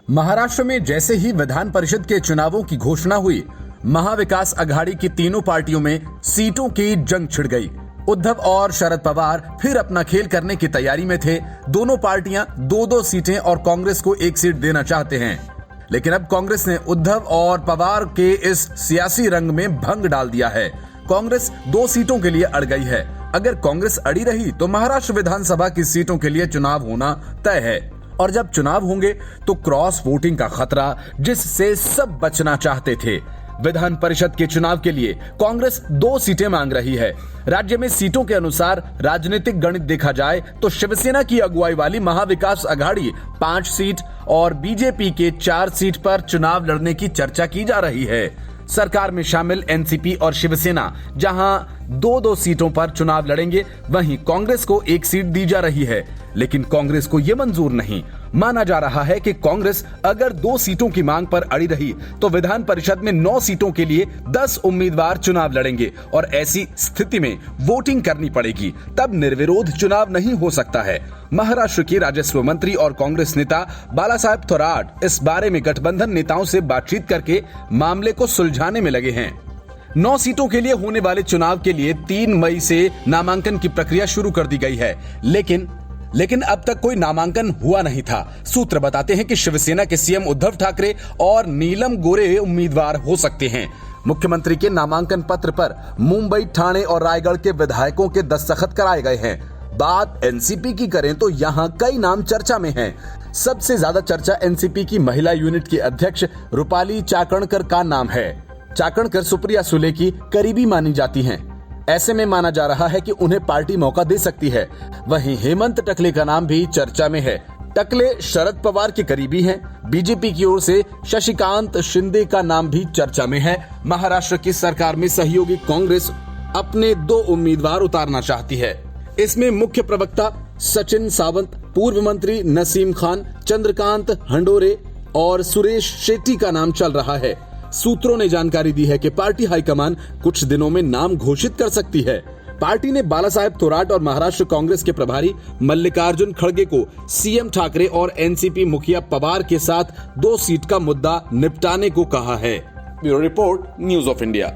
महाराष्ट्र में जैसे ही विधान परिषद के चुनावों की घोषणा हुई, महाविकास अघाड़ी की तीनों पार्टियों में सीटों की जंग छिड़ गई। उद्धव और शरद पवार फिर अपना खेल करने की तैयारी में थे। दोनों पार्टियां 2-2 सीटें और कांग्रेस को 1 सीट देना चाहते हैं, लेकिन अब कांग्रेस ने उद्धव और पवार के इस सियासी रंग में भंग डाल दिया है। कांग्रेस 2 सीटों के लिए अड़ गई है। अगर कांग्रेस अड़ी रही तो महाराष्ट्र विधानसभा की सीटों के लिए चुनाव होना तय है, और जब चुनाव होंगे तो क्रॉस वोटिंग का खतरा, जिससे सब बचना चाहते थे। विधान परिषद के चुनाव के लिए कांग्रेस 2 सीटें मांग रही है। राज्य में सीटों के अनुसार राजनीतिक गणित देखा जाए तो शिवसेना की अगुवाई वाली महाविकास अघाड़ी 5 सीट और बीजेपी के 4 सीट पर चुनाव लड़ने की चर्चा की जा रही है। सरकार में शामिल एनसीपी और शिवसेना जहां 2-2 सीटों पर चुनाव लड़ेंगे, वहीं कांग्रेस को 1 सीट दी जा रही है, लेकिन कांग्रेस को यह मंजूर नहीं। माना जा रहा है कि कांग्रेस अगर 2 सीटों की मांग पर अड़ी रही तो विधान परिषद में 9 सीटों के लिए 10 उम्मीदवार चुनाव लड़ेंगे और ऐसी स्थिति में वोटिंग करनी पड़ेगी, तब निर्विरोध चुनाव नहीं हो सकता है। महाराष्ट्र के राजस्व मंत्री और कांग्रेस नेता बालासाहेब थोराट इस बारे में गठबंधन नेताओं से बातचीत करके मामले को सुलझाने में लगे हैं। 9 सीटों के लिए होने वाले चुनाव के लिए 3 मई से नामांकन की प्रक्रिया शुरू कर दी गई है, लेकिन अब तक कोई नामांकन हुआ नहीं था। सूत्र बताते हैं कि शिवसेना के सीएम उद्धव ठाकरे और नीलम गोरे उम्मीदवार हो सकते हैं। मुख्यमंत्री के नामांकन पत्र पर मुंबई, ठाणे और रायगढ़ के विधायकों के दस्तखत कराए गए हैं। बात एनसीपी की करें तो यहाँ कई नाम चर्चा में हैं। सबसे ज्यादा चर्चा एनसीपी की महिला यूनिट की अध्यक्ष रूपाली चाकणकर का नाम है। चाकणकर सुप्रिया सुले की करीबी मानी जाती हैं। ऐसे में माना जा रहा है कि उन्हें पार्टी मौका दे सकती है। वहीं हेमंत टकले का नाम भी चर्चा में है। टकले शरद पवार के करीबी हैं। बीजेपी की ओर से शशिकांत शिंदे का नाम भी चर्चा में है। महाराष्ट्र की सरकार में सहयोगी कांग्रेस अपने 2 उम्मीदवार उतारना चाहती है। इसमें मुख्य प्रवक्ता सचिन सावंत, पूर्व मंत्री नसीम खान, चंद्रकांत हंडोरे और सुरेश शेट्टी का नाम चल रहा है। सूत्रों ने जानकारी दी है कि पार्टी हाईकमान कुछ दिनों में नाम घोषित कर सकती है। पार्टी ने बालासाहेब थोराट और महाराष्ट्र कांग्रेस के प्रभारी मल्लिकार्जुन खड़गे को सीएम ठाकरे और एनसीपी मुखिया पवार के साथ 2 सीट का मुद्दा निपटाने को कहा है। Bureau report, news of India.